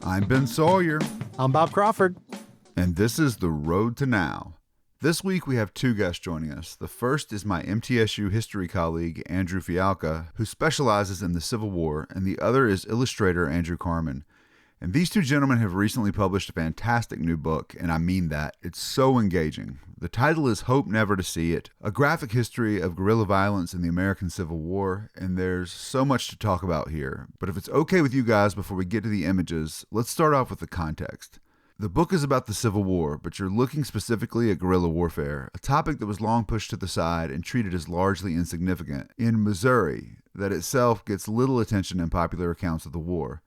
I'm Ben Sawyer. I'm Bob Crawford. And this is The Road to Now. This week we have two guests joining us. The first is my MTSU history colleague, Andrew Fialka, who specializes in the Civil War, and the other is illustrator Andrew Carmen. And these two gentlemen have recently published a fantastic new book, and I mean that. It's so engaging. The title is Hope Never to See It, a graphic history of guerrilla violence in the American Civil War, and there's so much to talk about here. But if it's okay with you guys, before we get to the images, let's start off with the context. The book is about the Civil War, but you're looking specifically at guerrilla warfare, a topic that was long pushed to the side and treated as largely insignificant in Missouri, that itself gets little attention in popular accounts of the war.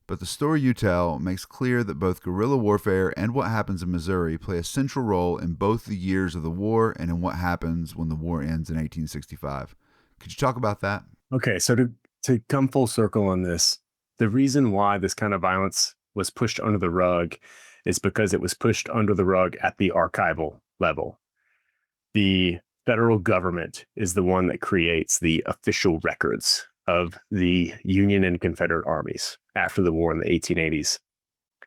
But the story you tell makes clear that both guerrilla warfare and what happens in Missouri play a central role in both the years of the war and in what happens when the war ends in 1865. Could you talk about that? Okay, so to come full circle on this, the reason why this kind of violence was pushed under the rug is because it was pushed under the rug at the archival level. The federal government is the one that creates the official records of the Union and Confederate armies after the war in the 1880s.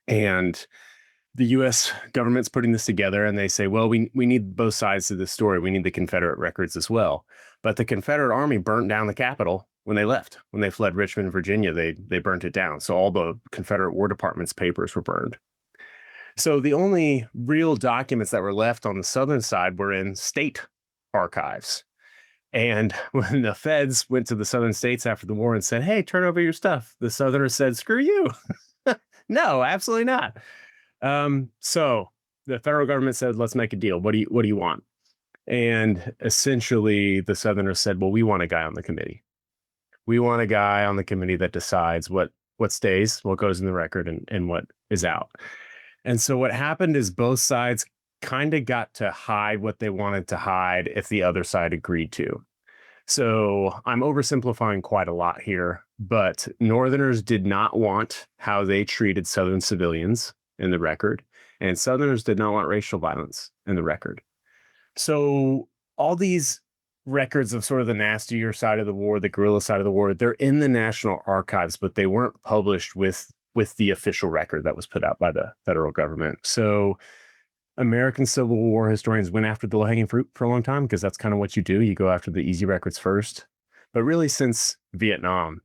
And the U.S. government's putting this together, and they say, well, we need both sides of the story. We need the Confederate records as well. But the Confederate Army burnt down the Capitol when they left. When they fled Richmond, Virginia, they burnt it down. So all the Confederate War Department's papers were burned. So the only real documents that were left on the Southern side were in state archives. And when the feds went to the Southern states after the war and said, hey, turn over your stuff, the Southerners said, screw you. No, absolutely not. So the federal government said, let's make a deal. What do you want? And essentially the Southerners said, well, we want a guy on the committee. We want a guy on the committee that decides what stays, what goes in the record, and what is out. And so what happened is both sides kind of got to hide what they wanted to hide if the other side agreed to. So I'm oversimplifying quite a lot here, but Northerners did not want how they treated Southern civilians in the record, and Southerners did not want racial violence in the record. So all these records of sort of the nastier side of the war, the guerrilla side of the war, they're in the National Archives, but they weren't published with the official record that was put out by the federal government. So American Civil War historians went after the low-hanging fruit for a long time because that's kind of what you do. You go after the easy records first. But really, since Vietnam,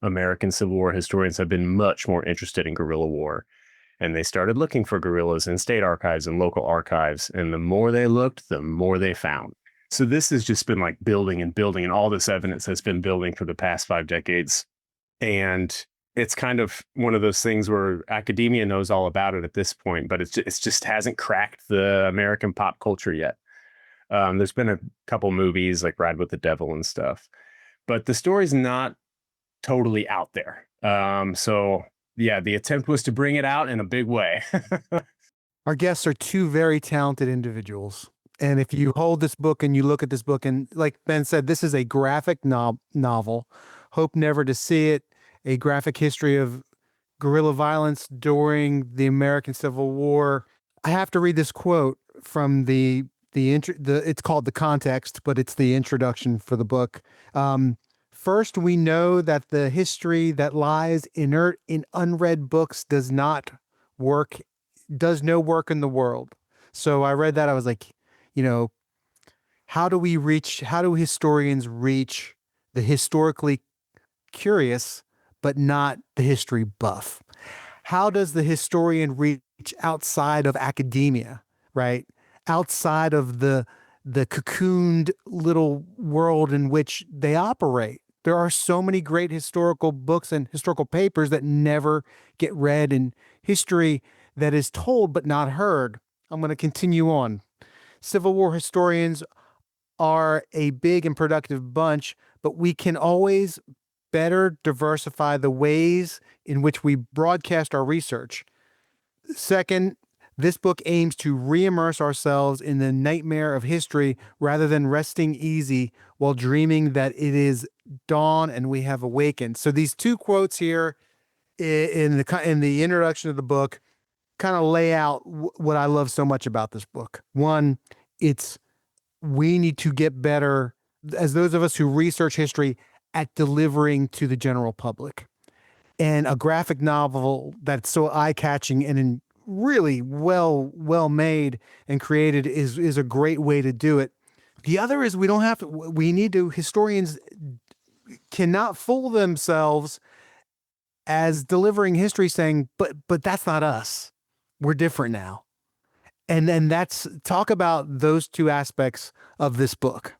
American Civil War historians have been much more interested in guerrilla war. And they started looking for guerrillas in state archives and local archives. And the more they looked, the more they found. So this has just been like building and building, and all this evidence has been building for the past 5 decades. And it's kind of one of those things where academia knows all about it at this point, but it's just hasn't cracked the American pop culture yet. There's been a couple movies like Ride with the Devil and stuff, but the story's not totally out there. So yeah, the attempt was to bring it out in a big way. Our guests are two very talented individuals. And if you hold this book and you look at this book, and like Ben said, this is a graphic novel, Hope Never to See It, a graphic history of guerrilla violence during the American Civil War. I have to read this quote from it's called The Context, but it's the introduction for the book. First, we know that the history that lies inert in unread books does no work in the world. So I read that. I was like, how do historians reach the historically curious, but not the history buff? How does the historian reach outside of academia, right? Outside of the cocooned little world in which they operate? There are so many great historical books and historical papers that never get read, and history that is told but not heard. I'm going to continue on. Civil War historians are a big and productive bunch, but we can always better diversify the ways in which we broadcast our research. Second, this book aims to re-immerse ourselves in the nightmare of history rather than resting easy while dreaming that it is dawn and we have awakened. So these two quotes here in the introduction of the book kind of lay out what I love so much about this book. One, we need to get better, as those of us who research history, at delivering to the general public. And a graphic novel that's so eye-catching and really well made and created is a great way to do it. The other is we need to, historians cannot fool themselves as delivering history saying, but that's not us. We're different now. And then talk about those two aspects of this book.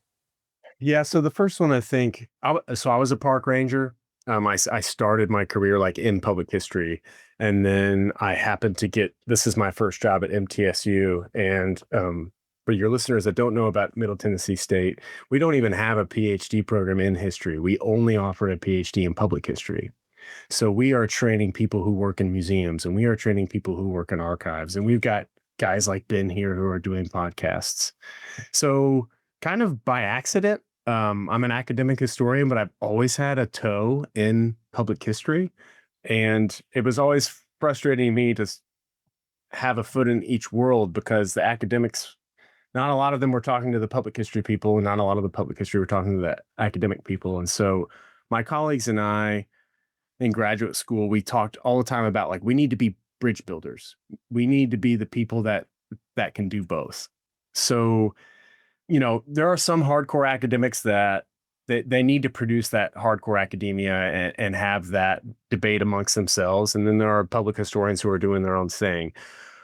Yeah. So the first one, I think, I was a park ranger. I started my career like in public history, and then I happened to this is my first job at MTSU. And for your listeners that don't know about Middle Tennessee State, we don't even have a PhD program in history. We only offer a PhD in public history. So we are training people who work in museums, and we are training people who work in archives, and we've got guys like Ben here who are doing podcasts. So kind of by accident, I'm an academic historian, but I've always had a toe in public history. And it was always frustrating me to have a foot in each world, because the academics, not a lot of them were talking to the public history people, and not a lot of the public history were talking to the academic people. And so my colleagues and I in graduate school, we talked all the time about, like, we need to be bridge builders. We need to be the people that can do both. So, there are some hardcore academics that they need to produce that hardcore academia and have that debate amongst themselves. And then there are public historians who are doing their own thing.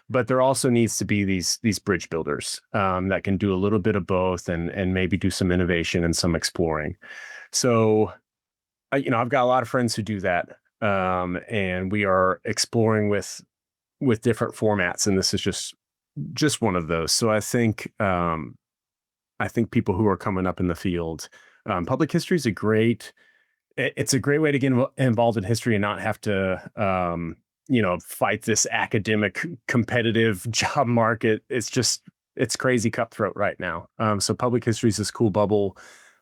But there also needs to be these bridge builders that can do a little bit of both and maybe do some innovation and some exploring. So, I've got a lot of friends who do that, and we are exploring with different formats, and this is just one of those. So I think people who are coming up in the field, public history is it's a great way to get involved in history and not have to fight this academic competitive job market. It's crazy cutthroat right now. So public history is this cool bubble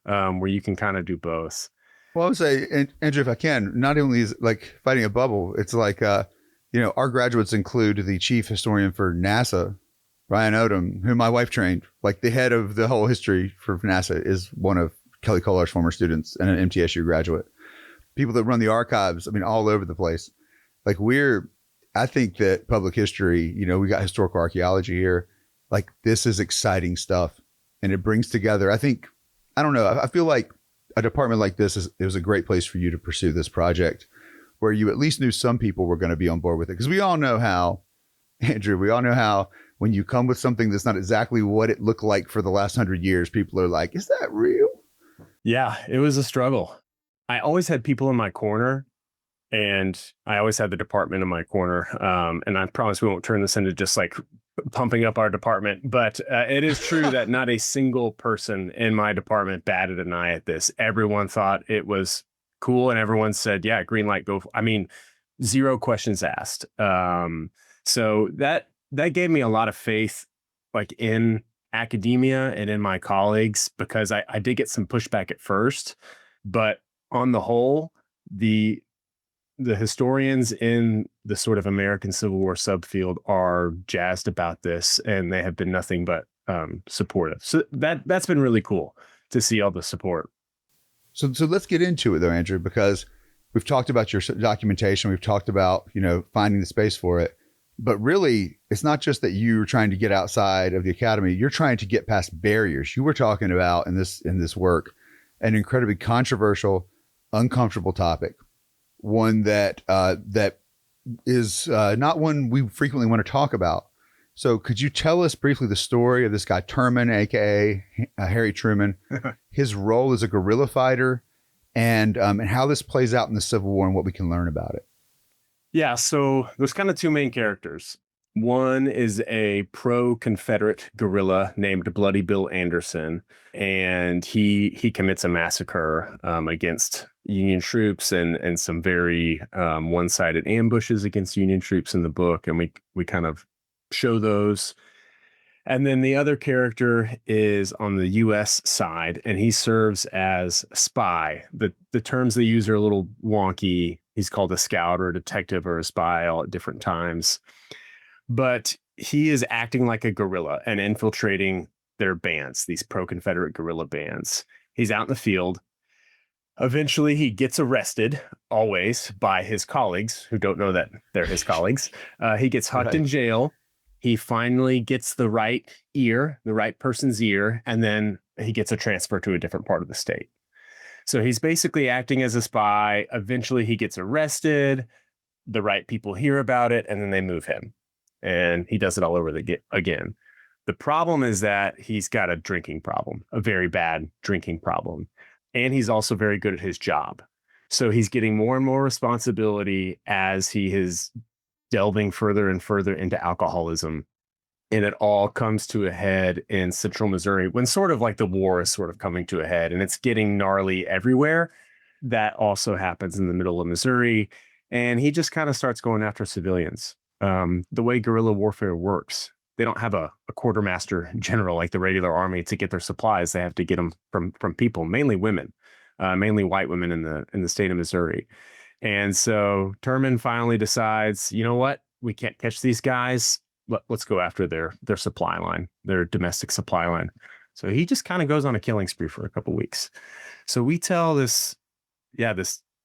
where you can kind of do both. Well, I would say, Andrew, if I can, not only is it like fighting a bubble, it's like, our graduates include the chief historian for NASA, Ryan Odom, who my wife trained. Like, the head of the whole history for NASA is one of Kelly Kolar's former students and an MTSU graduate. People that run the archives, all over the place. Like, I think that public history, we got historical archaeology here. Like, this is exciting stuff. And it brings together, I don't know, I feel like a department like this it was a great place for you to pursue this project, where you at least knew some people were going to be on board with it. Because we all know how, Andrew, when you come with something that's not exactly what it looked like for the last 100 years, people are like, is that real? Yeah, it was a struggle. I always had people in my corner, and I always had the department in my corner. And I promise we won't turn this into just like pumping up our department, but it is true that not a single person in my department batted an eye at this. Everyone thought it was cool, and everyone said, yeah, green light, go. Zero questions asked. So that gave me a lot of faith, like, in academia and in my colleagues, because I did get some pushback at first, but on the whole, the historians in the sort of American Civil War subfield are jazzed about this, and they have been nothing but supportive. So that's been really cool to see all the support. So let's get into it though, Andrew, because we've talked about your documentation. We've talked about, finding the space for it, but really it's not just that you're trying to get outside of the academy. You're trying to get past barriers. You were talking about in this work, an incredibly controversial, uncomfortable topic. One that is not one we frequently want to talk about. So could you tell us briefly the story of this guy, Turman, aka Harry Truman, his role as a guerrilla fighter, and how this plays out in the Civil War and what we can learn about it? Yeah, so there's kind of two main characters. One is a pro-Confederate guerrilla named Bloody Bill Anderson, and he commits a massacre against Union troops and some very one-sided ambushes against Union troops in the book, and we kind of show those. And then the other character is on the U.S. side, and he serves as a spy. The terms they use are a little wonky. He's called a scout or a detective or a spy all at different times. But he is acting like a guerrilla and infiltrating their bands, these pro-Confederate guerrilla bands. He's out in the field. Eventually, he gets arrested, always by his colleagues who don't know that they're his colleagues. He gets hucked in jail. He finally gets the right person's ear, and then he gets a transfer to a different part of the state. So he's basically acting as a spy. Eventually, he gets arrested. The right people hear about it, and then they move him. And he does it all over again. The problem is that he's got a drinking problem, a very bad drinking problem. And he's also very good at his job. So he's getting more and more responsibility as he is delving further and further into alcoholism. And it all comes to a head in central Missouri when sort of like the war is sort of coming to a head and it's getting gnarly everywhere. That also happens in the middle of Missouri. And he just kind of starts going after civilians. The way guerrilla warfare works, they don't have a quartermaster general like the regular army to get their supplies. They have to get them from people, mainly women, mainly white women in the state of Missouri. And so Terman finally decides, you know what? We can't catch these guys. Let's go after their supply line, their domestic supply line. So he just kind of goes on a killing spree for a couple of weeks. So we tell this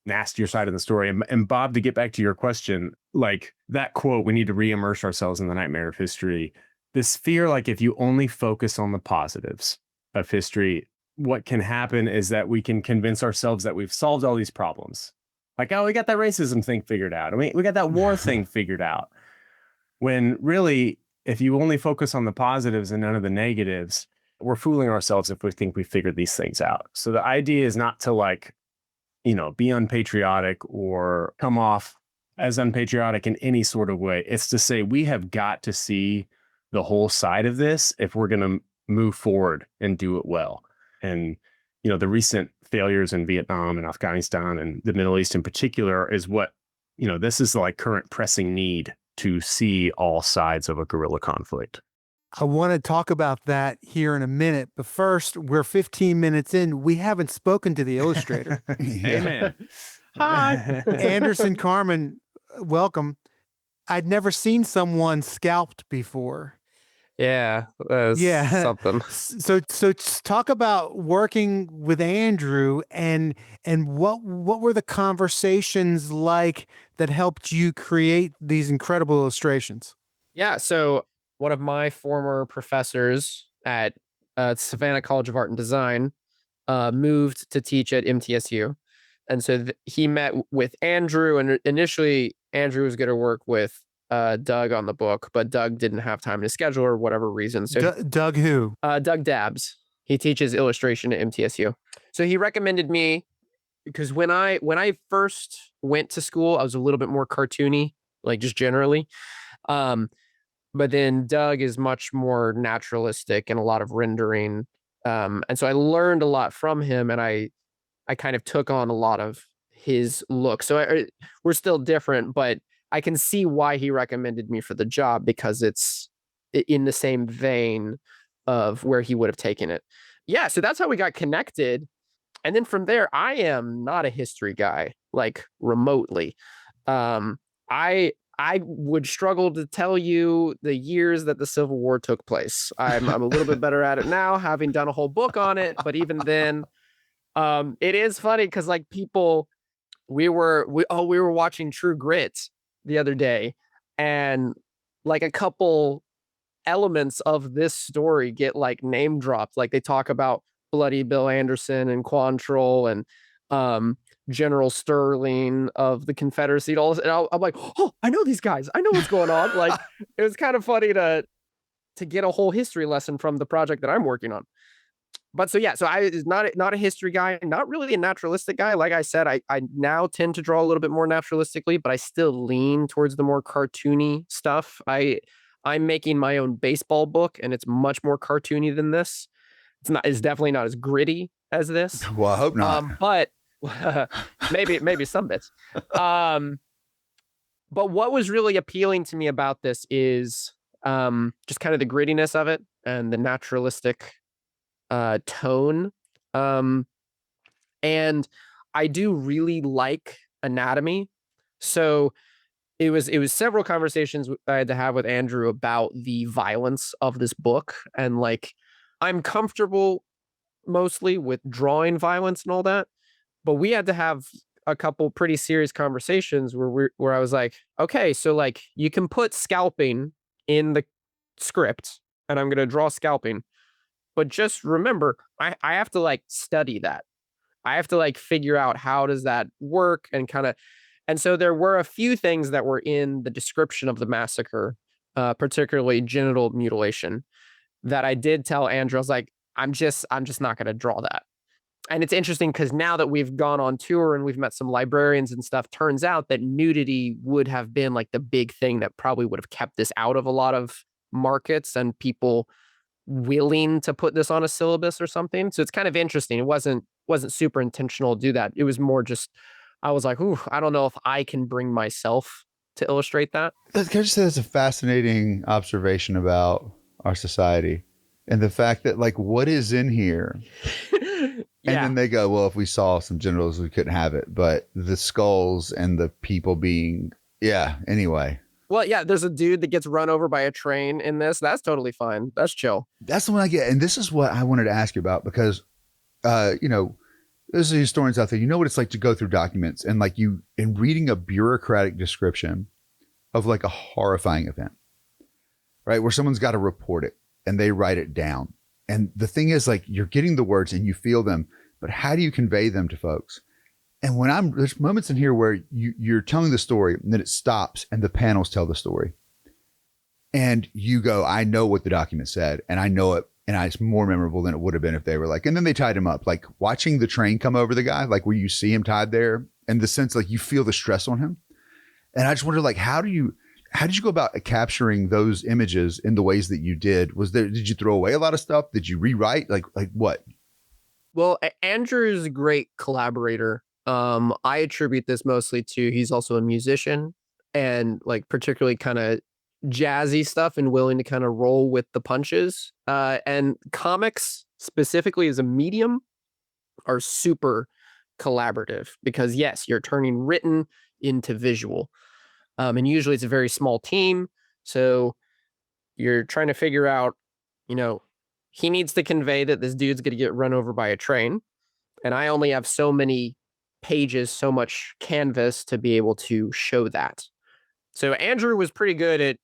nastier side of the story. And Bob, to get back to your question, like that quote, we need to re-immerse ourselves in the nightmare of history. This fear, like if you only focus on the positives of history, what can happen is that we can convince ourselves that we've solved all these problems. Like, oh, we got that racism thing figured out. I mean, we got that war thing figured out. When really, if you only focus on the positives and none of the negatives, we're fooling ourselves if we think we figured these things out. So the idea is not to like, be unpatriotic or come off as unpatriotic in any sort of way. It's to say we have got to see the whole side of this if we're going to move forward and do it well. And, the recent failures in Vietnam and Afghanistan and the Middle East in particular is what, this is like current pressing need to see all sides of a guerrilla conflict. I want to talk about that here in a minute, but first, we're 15 minutes in. We haven't spoken to the illustrator. Amen. Hi. Anderson Carmen, welcome. I'd never seen someone scalped before. Yeah, something. So talk about working with Andrew and what were the conversations like that helped you create these incredible illustrations? Yeah, so one of my former professors at Savannah College of Art and Design moved to teach at MTSU. And so he met with Andrew, and initially Andrew was going to work with Doug on the book, but Doug didn't have time to schedule or whatever reason. So Doug who? Doug Dabbs. He teaches illustration at MTSU. So he recommended me because when I first went to school, I was a little bit more cartoony, like just generally. But then Doug is much more naturalistic and a lot of rendering. And so I learned a lot from him, and I kind of took on a lot of his look. So we're still different, but I can see why he recommended me for the job because it's in the same vein of where he would have taken it. Yeah, so that's how we got connected. And then from there, I am not a history guy, like remotely. I would struggle to tell you the years that the Civil War took place. I'm a little bit better at it now, having done a whole book on it. But even then, it is funny because like people, we were watching True Grit the other day, and like a couple elements of this story get like name dropped. Like they talk about Bloody Bill Anderson and Quantrill and General Sterling of the Confederacy. All this, and I'm like, oh, I know these guys. I know what's going on. Like it was kind of funny to get a whole history lesson from the project that I'm working on. But so yeah, so I is not a history guy, not really a naturalistic guy. Like I said, I now tend to draw a little bit more naturalistically, but I still lean towards the more cartoony stuff. I'm making my own baseball book, and it's much more cartoony than this. It's definitely not as gritty as this. Well, I hope not. But maybe some bits. But what was really appealing to me about this is just kind of the grittiness of it and the naturalistic tone. And I do really like anatomy. So it was several conversations I had to have with Andrew about the violence of this book. And like, I'm comfortable mostly with drawing violence and all that. But we had to have a couple pretty serious conversations where I was like, okay, so like you can put scalping in the script, and I'm gonna draw scalping, but just remember, I have to like study that. I have to like figure out how does that work and kind of, and so there were a few things that were in the description of the massacre, particularly genital mutilation, that I did tell Andrew. I was like, I'm just not going to draw that. And it's interesting because now that we've gone on tour and we've met some librarians and stuff, turns out that nudity would have been like the big thing that probably would have kept this out of a lot of markets and people willing to put this on a syllabus or something. So it's kind of interesting. It wasn't super intentional to do that. It was more just I was like, ooh, I don't know if I can bring myself to illustrate that. Can I just say that's a fascinating observation about our society and the fact that like what is in here. And then they go, well, if we saw some genitals, we couldn't have it. But the skulls and the people being, anyway. Well, yeah, there's a dude that gets run over by a train in this. That's totally fine. That's chill. That's the one I get. And this is what I wanted to ask you about because, there's historians out there, you know what it's like to go through documents and like you, in reading a bureaucratic description of like a horrifying event, right? Where someone's got to report it and they write it down. And the thing is like, you're getting the words and you feel them, but how do you convey them to folks? And there's moments in here where you're telling the story and then it stops and the panels tell the story. And you go, I know what the document said and I know it. And it's more memorable than it would have been if they were like, and then they tied him up, like watching the train come over the guy, like where you see him tied there and the sense like you feel the stress on him. And I just wonder, like, how did you go about capturing those images in the ways that you did? Did you throw away a lot of stuff? Did you rewrite? Like what? Well, Andrew is a great collaborator. I attribute this mostly to he's also a musician and like particularly kind of jazzy stuff and willing to kind of roll with the punches. And comics specifically as a medium are super collaborative because yes, you're turning written into visual. And usually it's a very small team. So you're trying to figure out, he needs to convey that this dude's going to get run over by a train. And I only have so many pages, so much canvas to be able to show that. So Andrew was pretty good at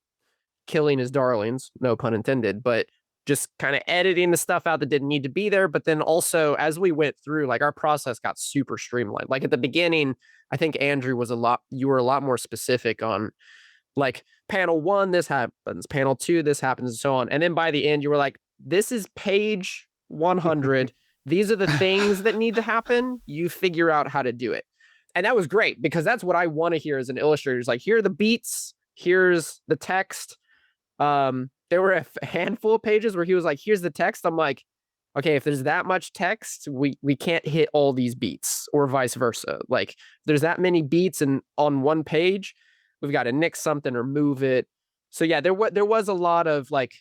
killing his darlings, no pun intended, but just kind of editing the stuff out that didn't need to be there. But then also as we went through, like our process got super streamlined. Like at the beginning, I think Andrew you were a lot more specific on like panel 1, this happens, panel 2, this happens, and so on. And then by the end, you were like, this is page 100. These are the things that need to happen. You figure out how to do it. And that was great because that's what I want to hear as an illustrator. Is like, here are the beats, here's the text. There were a handful of pages where he was like, here's the text. I'm like, okay, if there's that much text, we can't hit all these beats or vice versa. Like there's that many beats and on one page, we've got to nix something or move it. So yeah, there was a lot of like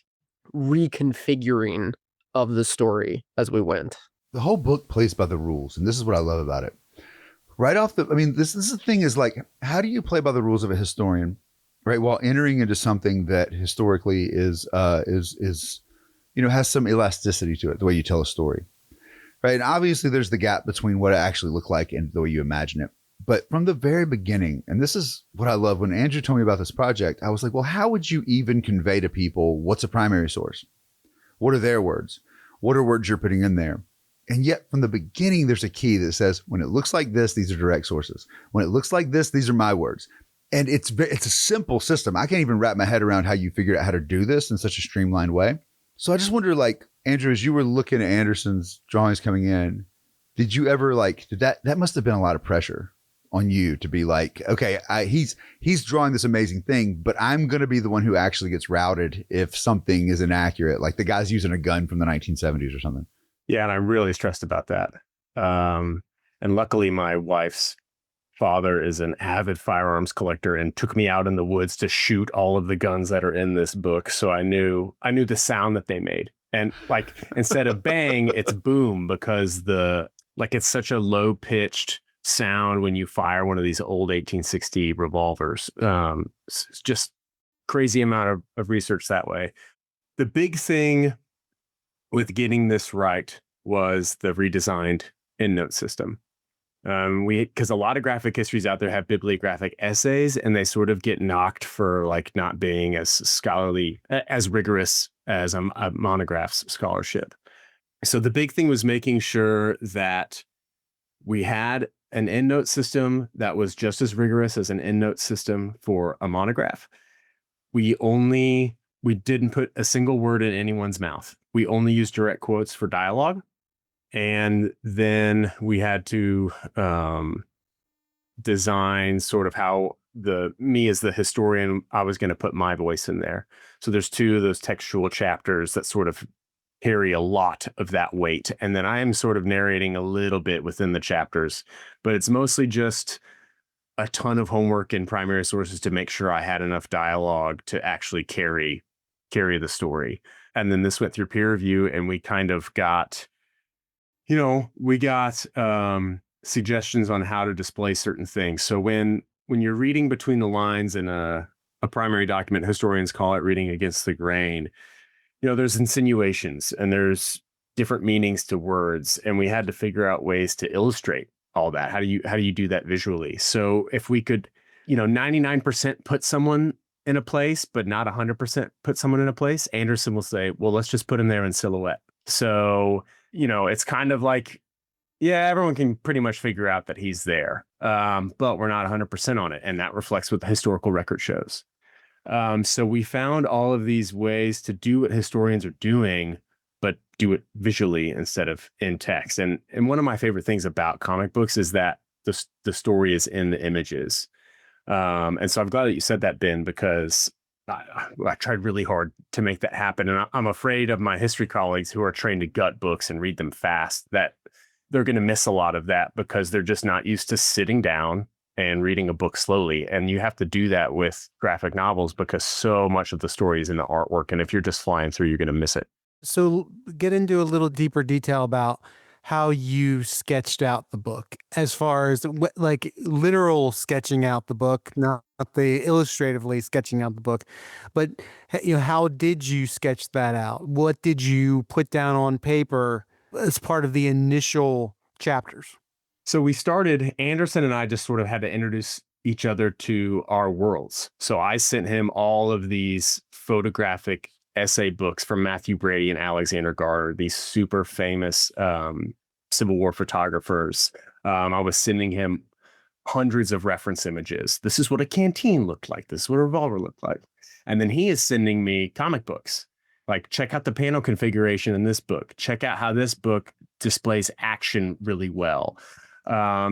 reconfiguring of the story as we went. The whole book plays by the rules. And this is what I love about it. Right off this is the thing is like, how do you play by the rules of a historian? Right, while entering into something that historically is has some elasticity to it, the way you tell a story, right? And obviously, there's the gap between what it actually looked like and the way you imagine it. But from the very beginning, and this is what I love, when Andrew told me about this project, I was like, well, how would you even convey to people what's a primary source? What are their words? What are words you're putting in there? And yet, from the beginning, there's a key that says, when it looks like this, these are direct sources. When it looks like this, these are my words. And it's a simple system. I can't even wrap my head around how you figured out how to do this in such a streamlined way. So I just wonder, like, Andrew, as you were looking at Anderson's drawings coming in, did you ever that must have been a lot of pressure on you to be like, okay, he's drawing this amazing thing, but I'm going to be the one who actually gets routed if something is inaccurate. Like the guy's using a gun from the 1970s or something. Yeah. And I'm really stressed about that. And luckily my wife's father is an avid firearms collector and took me out in the woods to shoot all of the guns that are in this book. So I knew the sound that they made. And like, instead of bang, it's boom, because it's such a low pitched sound when you fire one of these old 1860 revolvers. It's just crazy amount of research that way. The big thing with getting this right was the redesigned EndNote system. Because a lot of graphic histories out there have bibliographic essays, and they sort of get knocked for like not being as scholarly, as rigorous as a monograph's scholarship. So the big thing was making sure that we had an endnote system that was just as rigorous as an endnote system for a monograph. We didn't put a single word in anyone's mouth. We only used direct quotes for dialogue. And then we had to design sort of how me as the historian, I was going to put my voice in there. So there's 2 of those textual chapters that sort of carry a lot of that weight. And then I am sort of narrating a little bit within the chapters, but it's mostly just a ton of homework in primary sources to make sure I had enough dialogue to actually carry the story. And then this went through peer review, and we kind of got, suggestions on how to display certain things. So when you're reading between the lines in a primary document, historians call it reading against the grain. There's insinuations and there's different meanings to words, and we had to figure out ways to illustrate all that. How do you do that visually? So if we could, 99% put someone in a place, but not 100% put someone in a place, Anderson will say, well, let's just put him there in silhouette. So, it's kind of like, yeah, everyone can pretty much figure out that he's there, but we're not 100% on it. And that reflects what the historical record shows. So we found all of these ways to do what historians are doing, but do it visually instead of in text. And one of my favorite things about comic books is that the story is in the images. And so I'm glad that you said that, Ben, because I tried really hard to make that happen. And I'm afraid of my history colleagues who are trained to gut books and read them fast, that they're going to miss a lot of that because they're just not used to sitting down and reading a book slowly. And you have to do that with graphic novels because so much of the story is in the artwork. And if you're just flying through, you're going to miss it. So get into a little deeper detail about how you sketched out the book, as far as like literal sketching out the book, not the illustratively sketching out the book, but how did you sketch that out? What did you put down on paper as part of the initial chapters? So we started, Anderson and I just sort of had to introduce each other to our worlds. So I sent him all of these photographic essay books from Matthew Brady and Alexander Garner, these super famous Civil War photographers. I was sending him hundreds of reference images. This is what a canteen looked like. This is what a revolver looked like. And then he is sending me comic books. Like, check out the panel configuration in this book. Check out how this book displays action really well.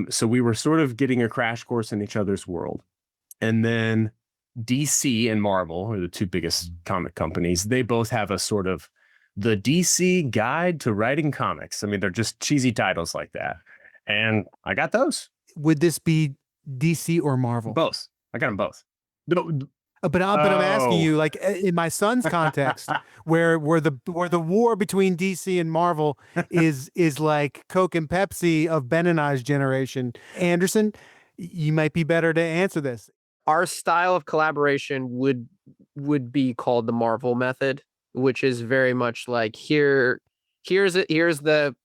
So we were sort of getting a crash course in each other's world. And then DC and Marvel are the 2 biggest comic companies. They both have a sort of the DC Guide to Writing Comics. I mean, they're just cheesy titles like that. And I got those. Would this be DC or Marvel? Both. I got them both. No, but I'm asking you, like in my son's context, where the war between DC and Marvel is like Coke and Pepsi of Ben and I's generation. Anderson, you might be better to answer this. Our style of collaboration would be called the Marvel method, which is very much like here's the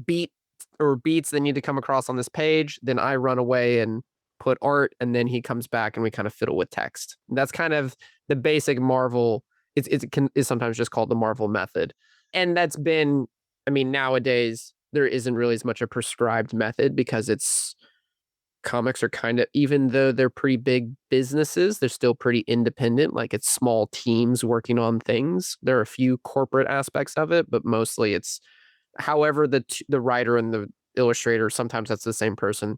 beat or beats that need to come across on this page. Then I run away and put art, and then he comes back and we kind of fiddle with text. That's kind of the basic Marvel. It's sometimes just called the Marvel method. And that's been, I mean, nowadays there isn't really as much a prescribed method because comics are kind of, even though they're pretty big businesses, they're still pretty independent. Like, it's small teams working on things. There are a few corporate aspects of it, but mostly it's however the writer and the illustrator, sometimes that's the same person.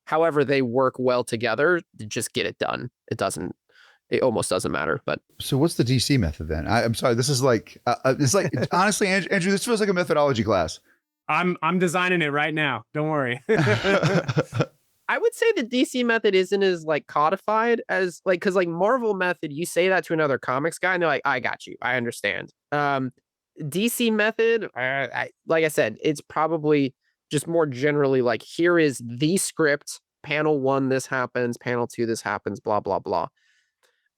However, they work well together to just get it done. It almost doesn't matter. But so what's the DC method then? I'm sorry. This is like, it's like, honestly, Andrew, this feels like a methodology class. I'm designing it right now. Don't worry. I would say the DC method isn't as like codified as like, cause like Marvel method, you say that to another comics guy and they're like, I got you. I understand. DC method, like I said, it's probably just more generally like, here is the script, panel 1, this happens, panel 2, this happens, blah, blah, blah.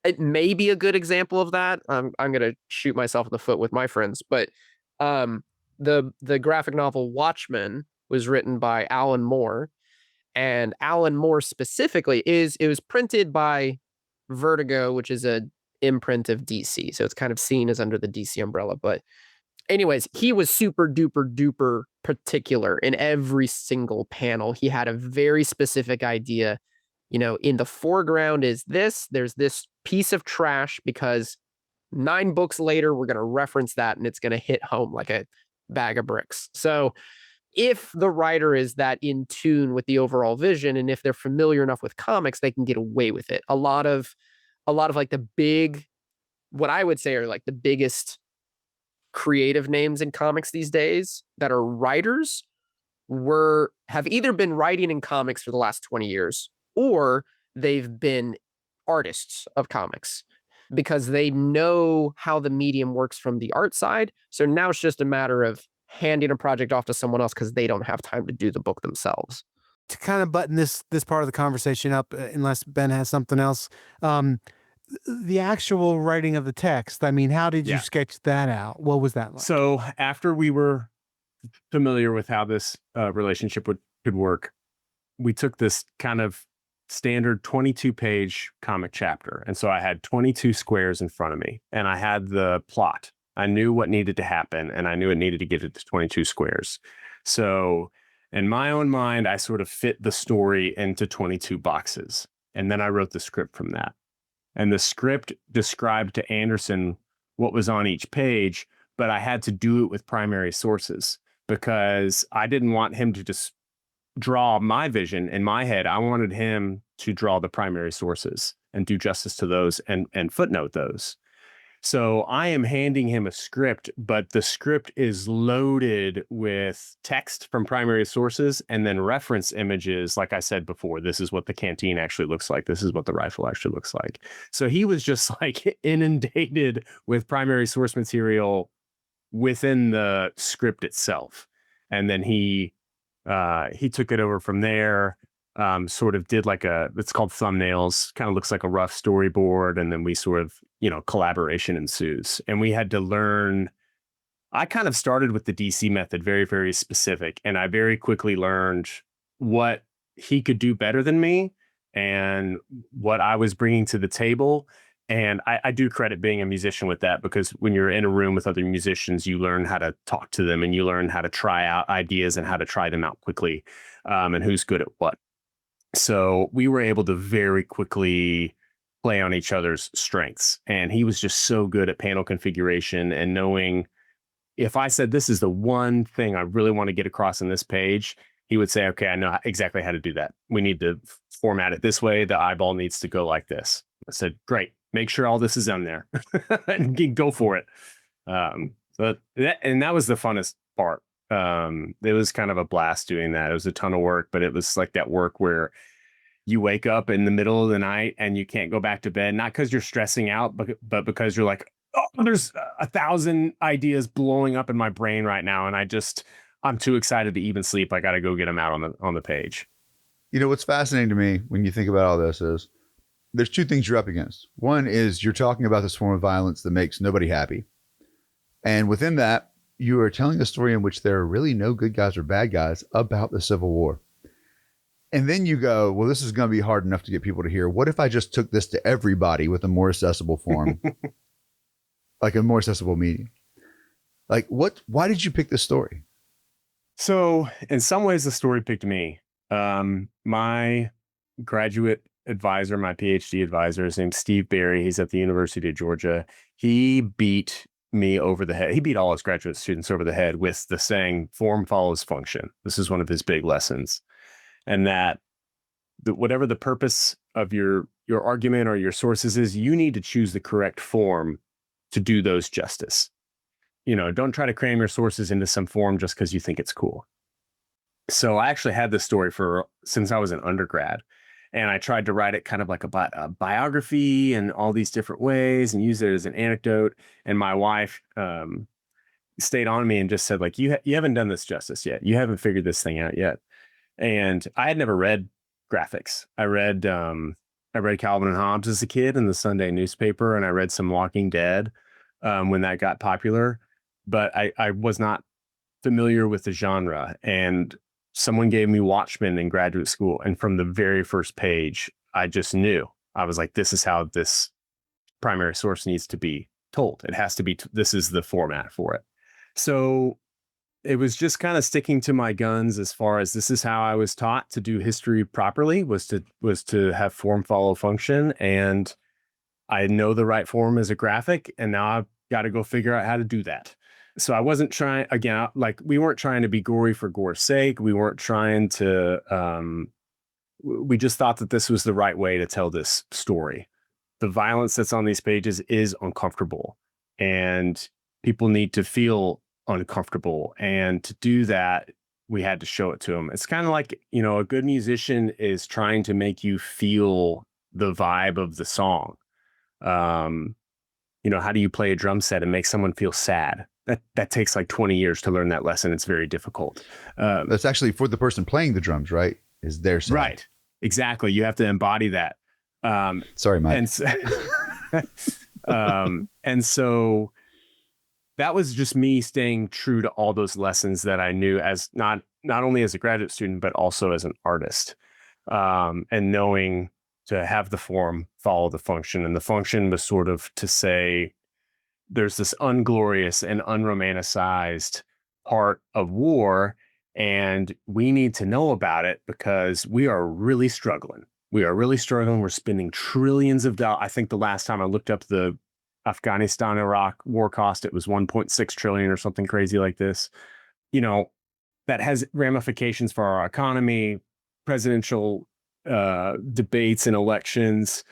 It may be a good example of that. I'm going to shoot myself in the foot with my friends, but the graphic novel Watchmen was written by Alan Moore. And Alan Moore specifically it was printed by Vertigo, which is a imprint of DC. So it's kind of seen as under the DC umbrella. But anyways, he was super duper duper particular in every single panel. He had a very specific idea. In the foreground is there's this piece of trash because 9 books later, we're going to reference that and it's going to hit home like a bag of bricks. So if the writer is that in tune with the overall vision, and if they're familiar enough with comics, they can get away with it. A lot of like the big, what I would say are like the biggest creative names in comics these days that are writers have either been writing in comics for the last 20 years or they've been artists of comics because they know how the medium works from the art side. So now it's just a matter of handing a project off to someone else because they don't have time to do the book themselves. To kind of button this part of the conversation up, unless Ben has something else, the actual writing of the text, I mean, how did you sketch that out? What was that like? So after we were familiar with how this relationship could work, we took this kind of standard 22-page comic chapter. And so I had 22 squares in front of me and I had the plot. I knew what needed to happen and I knew it needed to get it to 22 squares. So in my own mind, I sort of fit the story into 22 boxes. And then I wrote the script from that. And the script described to Anderson what was on each page, but I had to do it with primary sources because I didn't want him to just draw my vision in my head. I wanted him to draw the primary sources and do justice to those and footnote those. So I am handing him a script, but the script is loaded with text from primary sources and then reference images. Like I said before, this is what the canteen actually looks like. This is what the rifle actually looks like. So he was just like inundated with primary source material within the script itself. And then he took it over from there, sort of did it's called thumbnails, kind of looks like a rough storyboard. And then we sort of, collaboration ensues. And we had to learn, I kind of started with the DC method, very, very specific. And I very quickly learned what he could do better than me and what I was bringing to the table. And I do credit being a musician with that, because when you're in a room with other musicians, you learn how to talk to them and you learn how to try out ideas and how to try them out quickly, and who's good at what. So we were able to very quickly play on each other's strengths. And he was just so good at panel configuration and knowing if I said, this is the one thing I really want to get across in this page, he would say, okay, I know exactly how to do that. We need to format it this way. The eyeball needs to go like this. I said, great. Make sure all this is on there and go for it. That was the funnest part. It was kind of a blast doing that. It was a ton of work, but it was like that work where you wake up in the middle of the night and you can't go back to bed, not because you're stressing out, but because you're like, oh, there's 1,000 ideas blowing up in my brain right now. And I'm too excited to even sleep. I got to go get them out on the page. What's fascinating to me when you think about all this is there's 2 things you're up against. One is you're talking about this form of violence that makes nobody happy. And within that, you are telling a story in which there are really no good guys or bad guys about the Civil War. And then you go, well, this is going to be hard enough to get people to hear. What if I just took this to everybody with a more accessible form, like a more accessible medium? Like why did you pick this story? So in some ways, the story picked me. My graduate advisor, my PhD advisor, his name's Steve Barry. He's at the University of Georgia. He beat me over the head. He beat all his graduate students over the head with the saying, form follows function. This is one of his big lessons. And that whatever the purpose of your argument or your sources is, you need to choose the correct form to do those justice. Don't try to cram your sources into some form just because you think it's cool. So I actually had this story since I was an undergrad. And I tried to write it kind of like a biography in all these different ways and use it as an anecdote. And my wife stayed on me and just said, like, you haven't done this justice yet. You haven't figured this thing out yet. And I had never read graphics. I read Calvin and Hobbes as a kid in the Sunday newspaper, and I read some Walking Dead when that got popular. But I was not familiar with the genre. And someone gave me Watchmen in graduate school, and from the very first page, I just knew. I was like, this is how this primary source needs to be told. It has to be, this is the format for it. So it was just kind of sticking to my guns as far as this is how I was taught to do history properly, was to have form follow function. And I know the right form as a graphic, and now I've got to go figure out how to do that. So I wasn't trying, again, like we weren't trying to be gory for gore's sake. We weren't trying to, we just thought that this was the right way to tell this story. The violence that's on these pages is uncomfortable, and people need to feel uncomfortable. And to do that, we had to show it to them. It's kind of like, a good musician is trying to make you feel the vibe of the song. How do you play a drum set and make someone feel sad? That takes like 20 years to learn that lesson. It's very difficult. That's actually for the person playing the drums, right? Is their side. Right. Exactly. You have to embody that. Sorry, Mike. And so that was just me staying true to all those lessons that I knew as not only as a graduate student, but also as an artist, and knowing to have the form follow the function. And the function was sort of to say, there's this unglorious and unromanticized part of war, and we need to know about it because we are really struggling. We're spending trillions of dollars. I think the last time I looked up the Afghanistan-Iraq war cost, it was 1.6 trillion or something crazy like this. That has ramifications for our economy, presidential debates and elections.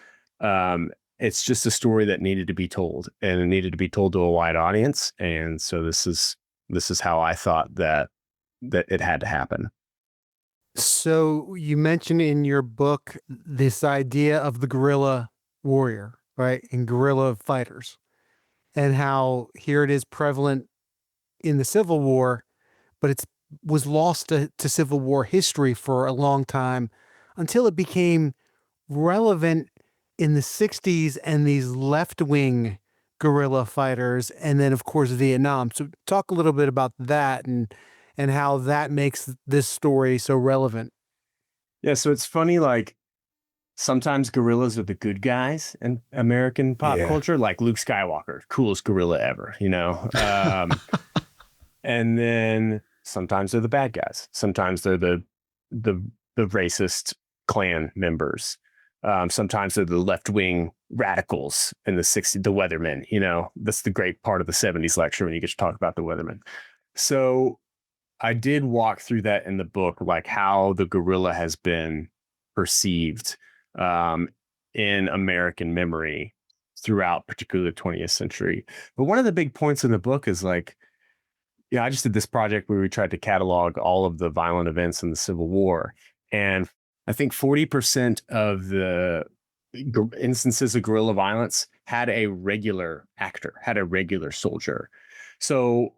It's just a story that needed to be told, and it needed to be told to a wide audience. And so this is how I thought that it had to happen. So you mentioned in your book this idea of the guerrilla warrior, right? And guerrilla fighters, and how here it is prevalent in the Civil War, but it was lost to Civil War history for a long time until it became relevant in the 60s and these left-wing guerrilla fighters, and then of course Vietnam. So talk a little bit about that and how that makes this story so relevant. Yeah, so it's funny, like sometimes guerrillas are the good guys in American pop culture, like Luke Skywalker, coolest gorilla ever, and then sometimes they're the bad guys. Sometimes they're the racist Klan members. Sometimes they're the left-wing radicals in the 60s, the Weathermen. That's the great part of the 70s lecture when you get to talk about the Weathermen. So I did walk through that in the book, like how the guerrilla has been perceived in American memory throughout, particularly the 20th century. But one of the big points in the book is like, I just did this project where we tried to catalog all of the violent events in the Civil War. And I think 40% of the instances of guerrilla violence had a regular actor, had a regular soldier. So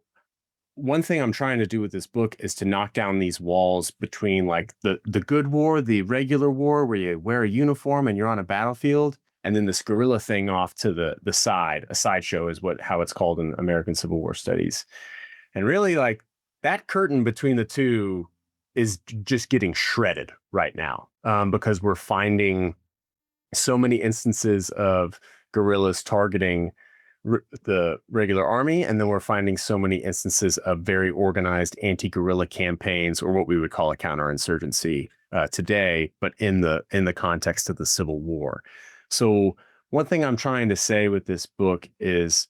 one thing I'm trying to do with this book is to knock down these walls between like the good war, the regular war where you wear a uniform and you're on a battlefield, and then this guerrilla thing off to the side. A sideshow is how it's called in American Civil War studies. And really, like, that curtain between the two is just getting shredded right now, because we're finding so many instances of guerrillas targeting the regular army, and then we're finding so many instances of very organized anti-guerrilla campaigns, or what we would call a counterinsurgency today, but in the context of the Civil War. So one thing I'm trying to say with this book is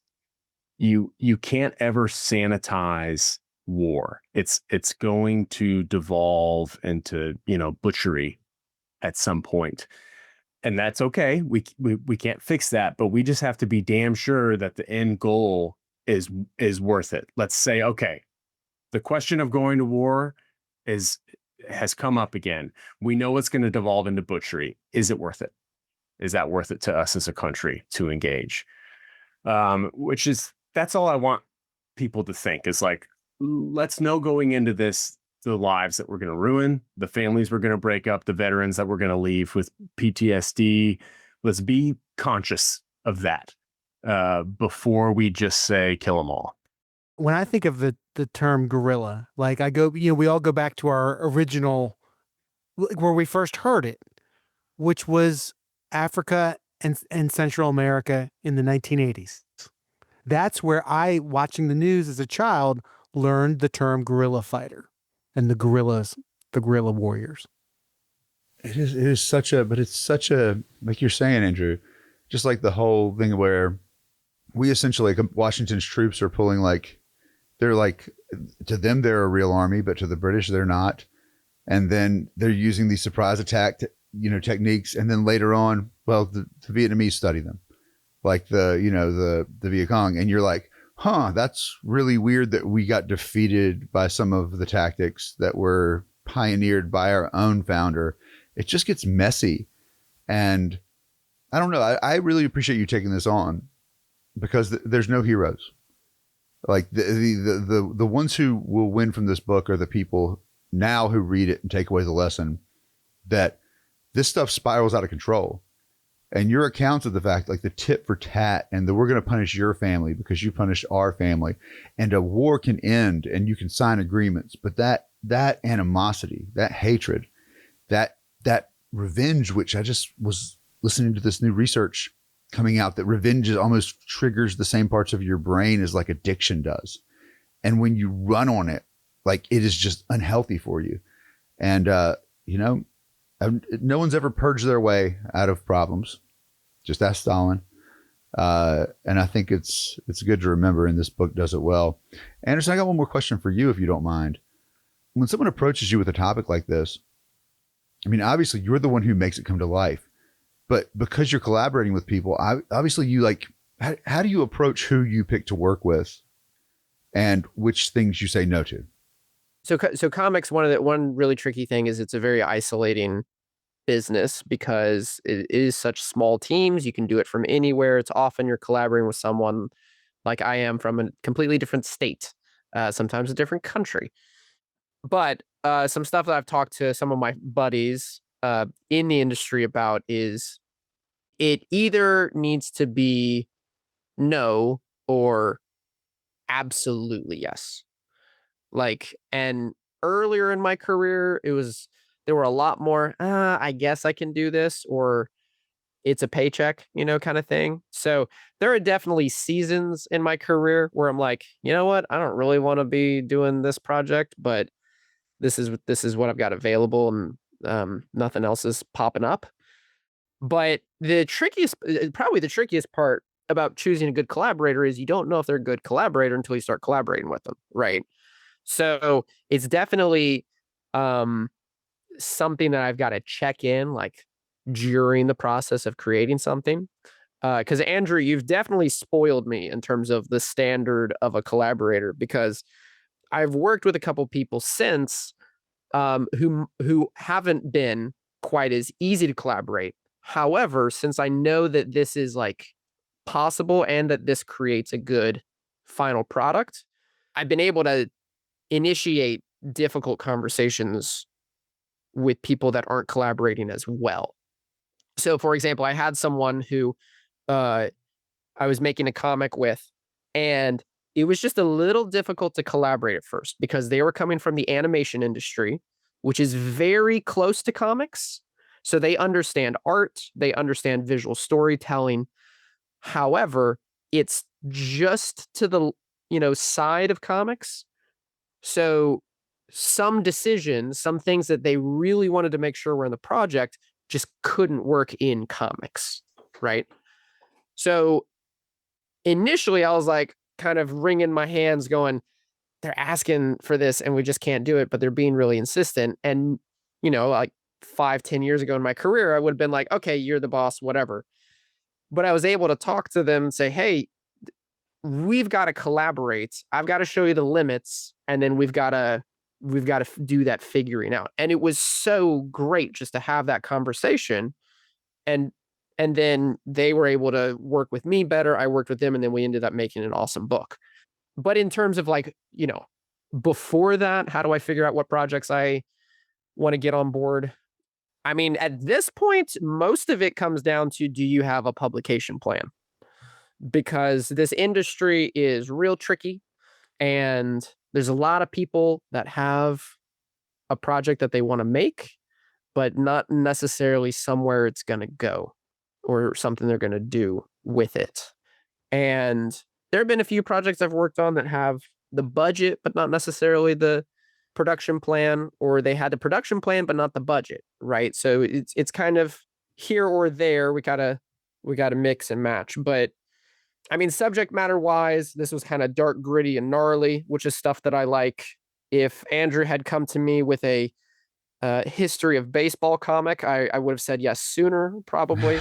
you can't ever sanitize war. It's going to devolve into butchery at some point. And that's okay. We can't fix that, but we just have to be damn sure that the end goal is worth it. Let's say, okay, the question of going to war has come up again. We know it's going to devolve into butchery. Is it worth it? Is that worth it to us as a country to engage? That's all I want people to think is like, let's know going into this, the lives that we're going to ruin, the families we're going to break up, the veterans that we're going to leave with PTSD. Let's be conscious of that before we just say kill them all. when I think of the term guerrilla, like I go, we all go back to our original, where we first heard it, which was Africa and Central America in the 1980s. That's where I, watching the news as a child, learned the term guerrilla fighter and the guerrilla warriors. It is such a, but it's such a, like you're saying, Andrew, just like the whole thing where we essentially, like, Washington's troops are pulling, like, they're like, to them, they're a real army, but to the British, they're not. And then they're using these surprise attack, techniques. And then later on, well, the Vietnamese study them, like the Viet Cong. And you're like, huh, that's really weird that we got defeated by some of the tactics that were pioneered by our own founder. It just gets messy. And I don't know. I really appreciate you taking this on, because there's no heroes. Like the ones who will win from this book are the people now who read it and take away the lesson that this stuff spirals out of control. And your accounts of the fact, like the tit for tat, and that we're going to punish your family because you punished our family, and a war can end and you can sign agreements. But that animosity, that hatred, that revenge, which I just was listening to this new research coming out, that revenge almost triggers the same parts of your brain as like addiction does. And when you run on it, like, it is just unhealthy for you. And, no one's ever purged their way out of problems. Just ask Stalin. And I think it's good to remember, and this book does it well. Anderson, I got one more question for you, if you don't mind. When someone approaches you with a topic like this, I mean, obviously you're the one who makes it come to life, but because you're collaborating with people, obviously you like, how do you approach who you pick to work with and which things you say no to? So comics, one really tricky thing is it's a very isolating business because it is such small teams. You can do it from anywhere. It's often you're collaborating with someone like I am from a completely different state, sometimes a different country. But some stuff that I've talked to some of my buddies in the industry about is it either needs to be no or absolutely yes. Like, and earlier in my career, there were a lot more, I guess I can do this, or it's a paycheck, kind of thing. So there are definitely seasons in my career where I'm like, you know what? I don't really want to be doing this project, but this is what I've got available, and nothing else is popping up. But probably the trickiest part about choosing a good collaborator is you don't know if they're a good collaborator until you start collaborating with them, right? So it's definitely something that I've got to check in, like, during the process of creating something. Because Andrew, you've definitely spoiled me in terms of the standard of a collaborator, because I've worked with a couple people since who haven't been quite as easy to collaborate. However, since I know that this is like possible and that this creates a good final product, I've been able to initiate difficult conversations with people that aren't collaborating as well. So, for example, I had someone who I was making a comic with, and it was just a little difficult to collaborate at first because they were coming from the animation industry, which is very close to comics. So they understand art, they understand visual storytelling. However, it's just to the, side of comics. So some decisions, some things that they really wanted to make sure were in the project just couldn't work in comics, right? So initially I was like kind of wringing my hands going, they're asking for this and we just can't do it, but they're being really insistent. And, like 5-10 years ago in my career, I would have been like, okay, you're the boss, whatever. But I was able to talk to them and say, hey, we've got to collaborate. I've got to show you the limits, and then we've got to do that figuring out. And it was so great just to have that conversation, and then they were able to work with me better. I worked with them, and then we ended up making an awesome book. But in terms of like, before that, how do I figure out what projects I want to get on board? I mean, at this point, most of it comes down to, do you have a publication plan? Because this industry is real tricky. And there's a lot of people that have a project that they want to make, but not necessarily somewhere it's going to go or something they're going to do with it. And there have been a few projects I've worked on that have the budget, but not necessarily the production plan, or they had the production plan, but not the budget, right? So it's kind of here or there. We gotta mix and match. But I mean, subject matter wise, this was kind of dark, gritty, and gnarly, which is stuff that I like. If Andrew had come to me with a history of baseball comic, I would have said yes sooner, probably.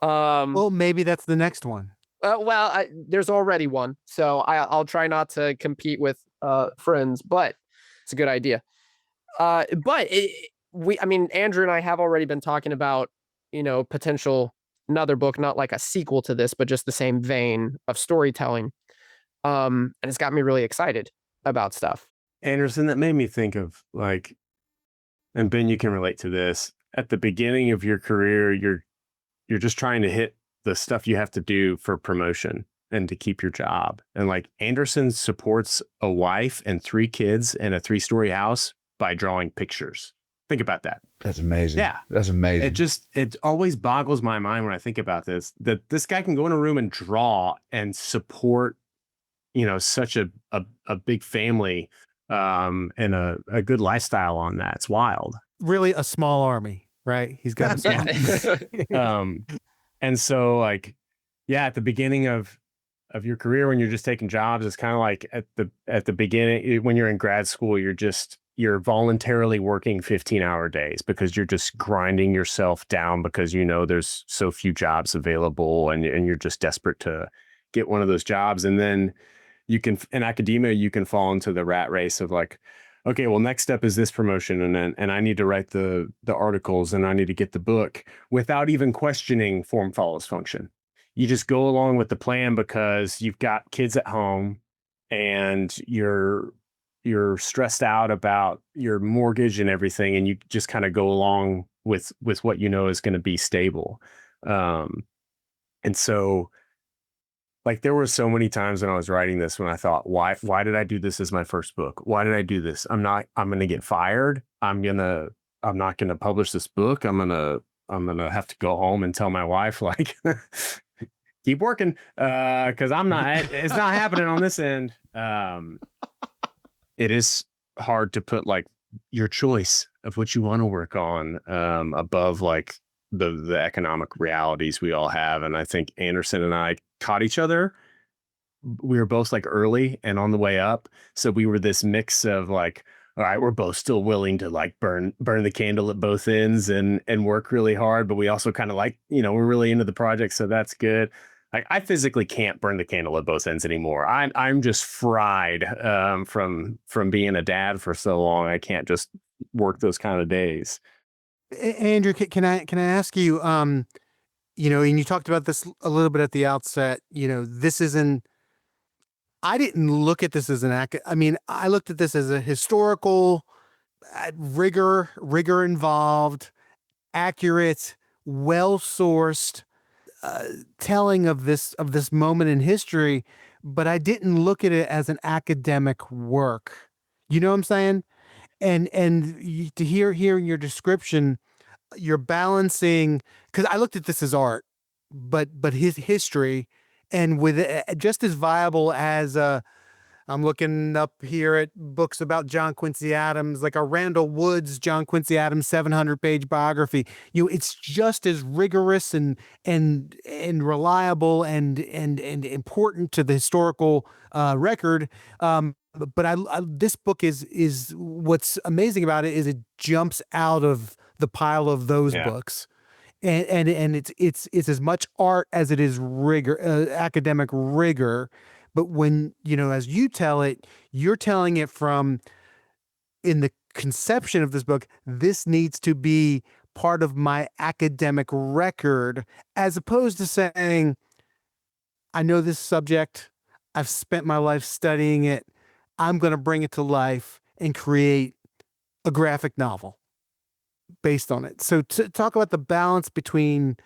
Well, maybe that's the next one. There's already one, so I'll try not to compete with friends, but it's a good idea. I mean, Andrew and I have already been talking about, potential another book, not like a sequel to this, but just the same vein of storytelling. And it's got me really excited about stuff. Anderson, that made me think of like, and Ben, you can relate to this. At the beginning of your career, you're just trying to hit the stuff you have to do for promotion and to keep your job. And like Anderson supports a wife and 3 kids in a 3-story house by drawing pictures. Think about that. That's amazing. Yeah. That's amazing. It always boggles my mind when I think about this, that this guy can go in a room and draw and support, such a big family and a good lifestyle on that. It's wild. Really a small army, right? He's got a small and so like, yeah, at the beginning of your career, when you're just taking jobs, it's kind of like at the beginning, when you're in grad school, you're voluntarily working 15-hour days because you're just grinding yourself down because there's so few jobs available and you're just desperate to get one of those jobs. And then in academia, you can fall into the rat race of like, okay, well, next step is this promotion, and I need to write the articles, and I need to get the book, without even questioning form follows function. You just go along with the plan because you've got kids at home, and you're stressed out about your mortgage and everything, and you just kind of go along with what is going to be stable. And so, like, there were so many times when I was writing this when I thought, why did I do this as my first book? Why did I do this? I'm going to get fired. I'm not going to publish this book. I'm going to have to go home and tell my wife, like, keep working. Cause it's not happening on this end. It is hard to put like your choice of what you want to work on, above like the economic realities we all have. And I think Anderson and I caught each other. We were both like early and on the way up. So we were this mix of like, all right, we're both still willing to like burn the candle at both ends and work really hard. But we also kind of like, we're really into the project. So that's good. Like, I physically can't burn the candle at both ends anymore. I'm just fried from being a dad for so long. I can't just work those kind of days. Andrew, can I ask you, and you talked about this a little bit at the outset, this isn't, I didn't look at this as I looked at this as a historical rigor involved, accurate, well-sourced telling of this moment in history, but I didn't look at it as an academic work. You know what I'm saying? And to hear in your description, you're balancing, because I looked at this as art, but his history, and with just as viable as I'm looking up here at books about John Quincy Adams, like a Randall Wood's John Quincy Adams 700-page biography. It's just as rigorous and reliable and important to the historical record. But this book is what's amazing about it is it jumps out of the pile of those books. And it's as much art as it is rigor, academic rigor. But when, as you tell it, you're telling it from, in the conception of this book, this needs to be part of my academic record, as opposed to saying, I know this subject, I've spent my life studying it, I'm going to bring it to life and create a graphic novel based on it. So to talk about the balance between,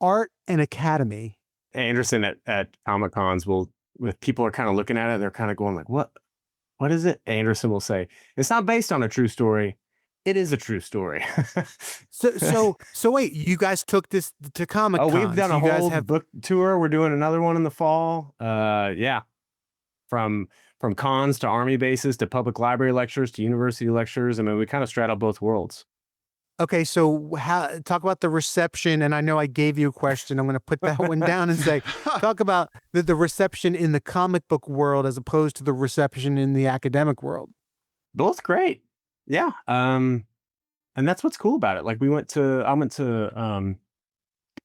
art and academy. Anderson at Comic Cons will with people are kind of looking at it, they're kind of going like, what is it? Anderson will say, it's not based on a true story. It is a true story. So wait, you guys took this to Comic Con. We've done a you guys whole have book tour. We're doing another one in the fall. Yeah. From cons to army bases to public library lectures to university lectures. I mean, we kind of straddle both worlds. Okay, so talk about the reception, and I know I gave you a question. I'm going to put that one down and say, talk about the reception in the comic book world as opposed to the reception in the academic world. Both great. Yeah. And that's what's cool about it. Like I went to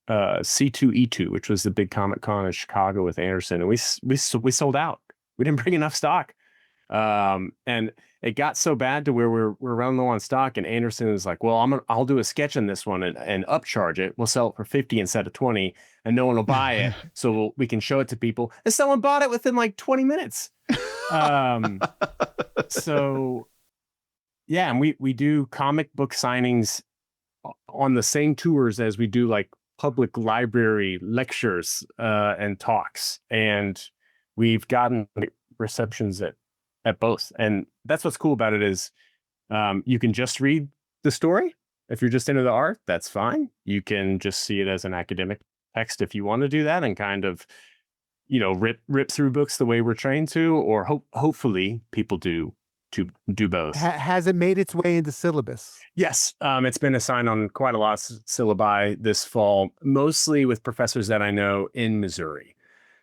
C2E2, which was the big Comic Con in Chicago with Anderson, and we sold out. We didn't bring enough stock. And it got so bad to where we're running low on stock, and Anderson was like, well, I'll do a sketch on this one and upcharge it. We'll sell it for 50 instead of 20, and no one will buy it. So we can show it to people. And someone bought it within like 20 minutes. So yeah, and we do comic book signings on the same tours as we do like public library lectures and talks. And we've gotten receptions at both. And that's what's cool about it is you can just read the story. If you're just into the art, that's fine. You can just see it as an academic text if you want to do that and kind of, rip through books the way we're trained to, or hopefully people do both. Has it made its way into syllabus? Yes. It's been assigned on quite a lot of syllabi this fall, mostly with professors that I know in Missouri.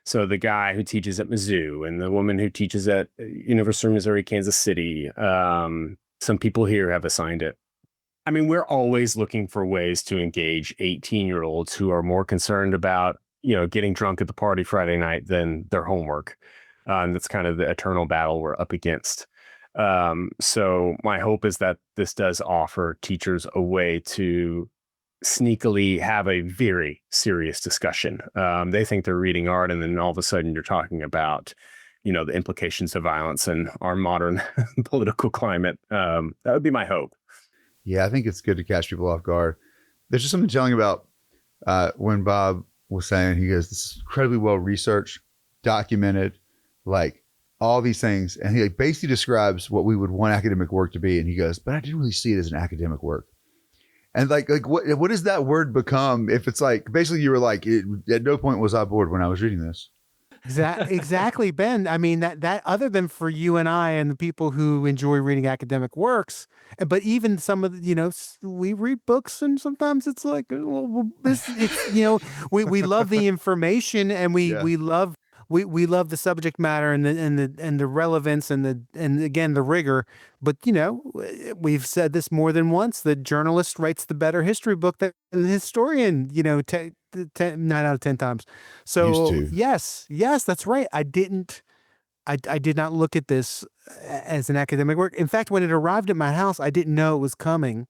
So the guy who teaches at Mizzou and the woman who teaches at University of Missouri, Kansas City. Some people here have assigned it. I mean, we're always looking for ways to engage 18-year-olds who are more concerned about, getting drunk at the party Friday night than their homework. That's kind of the eternal battle we're up against. So my hope is that this does offer teachers a way to sneakily have a very serious discussion. They think they're reading art, and then all of a sudden you're talking about, the implications of violence in our modern political climate. That would be my hope. Yeah, I think it's good to catch people off guard. There's just something telling about when Bob was saying, he goes, this is incredibly well researched, documented, like all these things. And he basically describes what we would want academic work to be. And he goes, but I didn't really see it as an academic work. And like what does that word become if it's like, basically you were like, at no point was I bored when I was reading this. Exactly, Ben. I mean, that other than for you and I and the people who enjoy reading academic works, but even some of the, we read books and sometimes it's like, well, we love the information and we love the subject matter and the relevance and again the rigor. But we've said this more than once: the journalist writes the better history book than the historian. 9 out of 10 times. So yes, that's right. I did not look at this as an academic work. In fact, when it arrived at my house, I didn't know it was coming,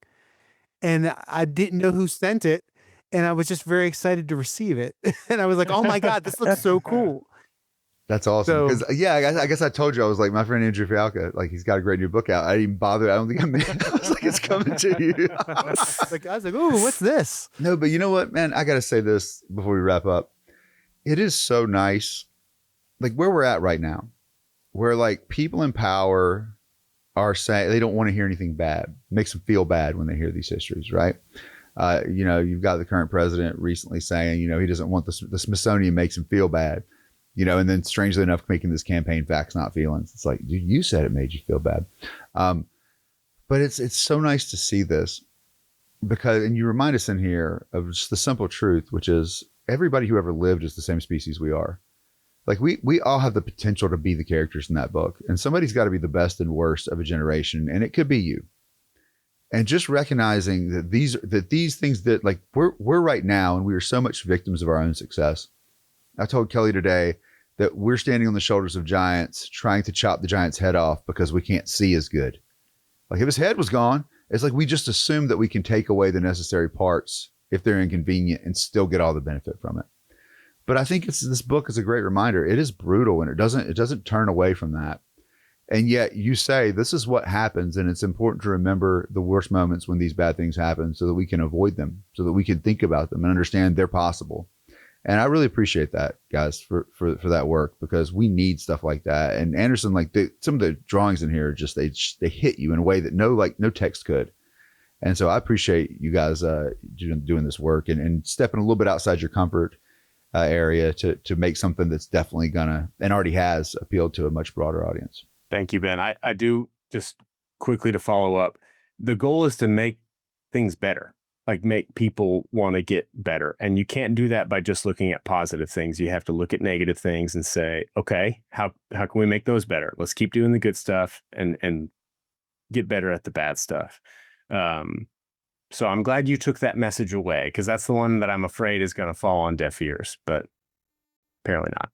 and I didn't know who sent it, and I was just very excited to receive it. And I was like, "Oh my God, this looks so cool." That's awesome. Because I guess I told you, I was like, my friend Andrew Fialka, like he's got a great new book out. I didn't even bother. I don't think I was like, it's coming to you. I was like, ooh, what's this? No, but you know what, man? I got to say this before we wrap up. It is so nice, like where we're at right now, where like people in power are saying they don't want to hear anything bad. It makes them feel bad when they hear these histories, right? You've got the current president recently saying, he doesn't want the Smithsonian makes him feel bad. And then strangely enough, making this campaign facts, not feelings. It's like, dude, you said it made you feel bad. But it's so nice to see this and you remind us in here of just the simple truth, which is everybody who ever lived is the same species we are. Like we all have the potential to be the characters in that book, and somebody's got to be the best and worst of a generation. And it could be you. And just recognizing that these things that like we're right now, and we are so much victims of our own success. I told Kelly today that we're standing on the shoulders of giants trying to chop the giant's head off because we can't see as good. Like if his head was gone, it's like we just assume that we can take away the necessary parts if they're inconvenient and still get all the benefit from it. But I think this book is a great reminder. It is brutal and it doesn't turn away from that. And yet you say this is what happens, and it's important to remember the worst moments when these bad things happen so that we can avoid them, so that we can think about them and understand they're possible. And I really appreciate that, guys, for that work, because we need stuff like that. And Anderson, like some of the drawings in here, just they hit you in a way that no text could. And so I appreciate you guys doing this work and stepping a little bit outside your comfort area to make something that's definitely gonna, and already has, appealed to a much broader audience. Thank you, Ben. I do, just quickly to follow up, the goal is to make things better, like make people want to get better. And you can't do that by just looking at positive things. You have to look at negative things and say, okay, how can we make those better? Let's keep doing the good stuff and get better at the bad stuff. So I'm glad you took that message away, because that's the one that I'm afraid is going to fall on deaf ears, but apparently not.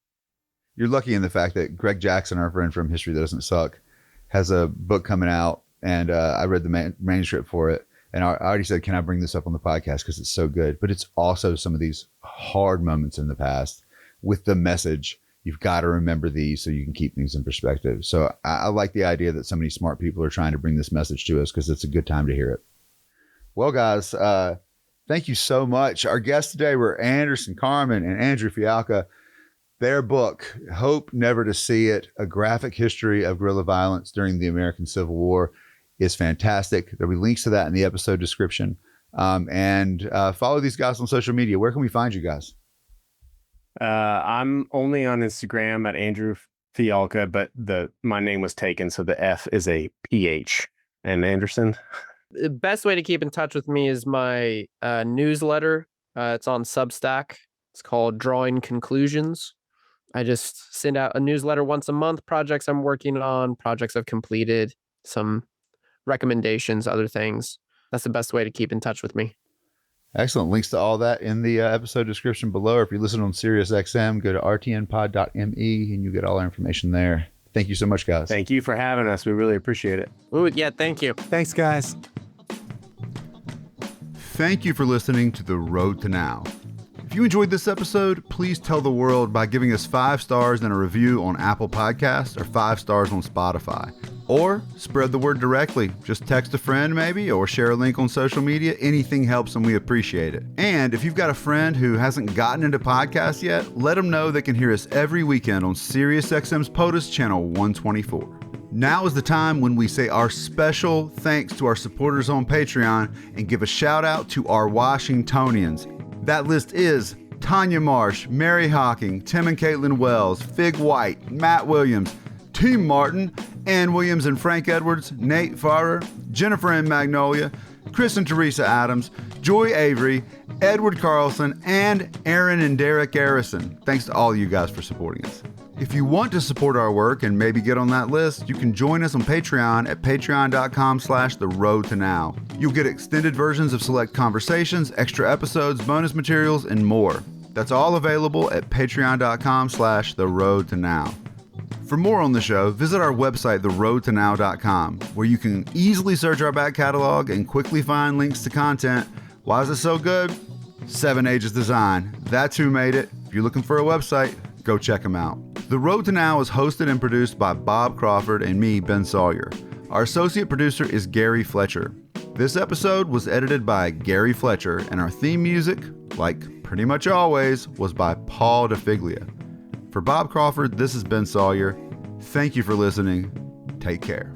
You're lucky in the fact that Greg Jackson, our friend from History That Doesn't Suck, has a book coming out, and I read the manuscript for it, and I already said, can I bring this up on the podcast, because it's so good. But it's also some of these hard moments in the past with the message. You've got to remember these so you can keep things in perspective. So I like the idea that so many smart people are trying to bring this message to us, because it's a good time to hear it. Well, guys, thank you so much. Our guests today were Anderson Carmen and Andrew Fialka. Their book, Hope Never to See It, A Graphic History of Guerrilla Violence During the American Civil War, is fantastic. There'll be links to that in the episode description. And follow these guys on social media. Where can we find you guys? I'm only on Instagram at Andrew Fialka, but my name was taken, so the F is a PH. And Anderson? The best way to keep in touch with me is my newsletter. It's on Substack. It's called Drawing Conclusions. I just send out a newsletter once a month, projects I'm working on, projects I've completed, some recommendations, other things. That's the best way to keep in touch with me. Excellent. Links to all that in the episode description below. Or if you listen on SiriusXM, go to rtnpod.me and you get all our information there. Thank you so much, guys. Thank you for having us. We really appreciate it. Ooh, yeah, thank you. Thanks, guys. Thank you for listening to The Road to Now. If you enjoyed this episode, please tell the world by giving us 5 stars and a review on Apple Podcasts or 5 stars on Spotify. Or spread the word directly. Just text a friend maybe, or share a link on social media. Anything helps and we appreciate it. And if you've got a friend who hasn't gotten into podcasts yet, let them know they can hear us every weekend on SiriusXM's POTUS channel 124. Now is the time when we say our special thanks to our supporters on Patreon and give a shout out to our Washingtonians. That list is Tanya Marsh, Mary Hawking, Tim and Caitlin Wells, Fig White, Matt Williams, Team Martin, Ann Williams and Frank Edwards, Nate Farrer, Jennifer and Magnolia, Chris and Teresa Adams, Joy Avery, Edward Carlson, and Aaron and Derek Garrison. Thanks to all you guys for supporting us. If you want to support our work and maybe get on that list, you can join us on Patreon at patreon.com/theroadtonow. You'll get extended versions of select conversations, extra episodes, bonus materials, and more. That's all available at patreon.com/theroadtonow. For more on the show, visit our website, theroadtonow.com, where you can easily search our back catalog and quickly find links to content. Why is it so good? 7 Ages Design. That's who made it. If you're looking for a website, go check them out. The Road to Now is hosted and produced by Bob Crawford and me, Ben Sawyer. Our associate producer is Gary Fletcher. This episode was edited by Gary Fletcher, and our theme music, like pretty much always, was by Paul DeFiglia. For Bob Crawford, this is Ben Sawyer. Thank you for listening. Take care.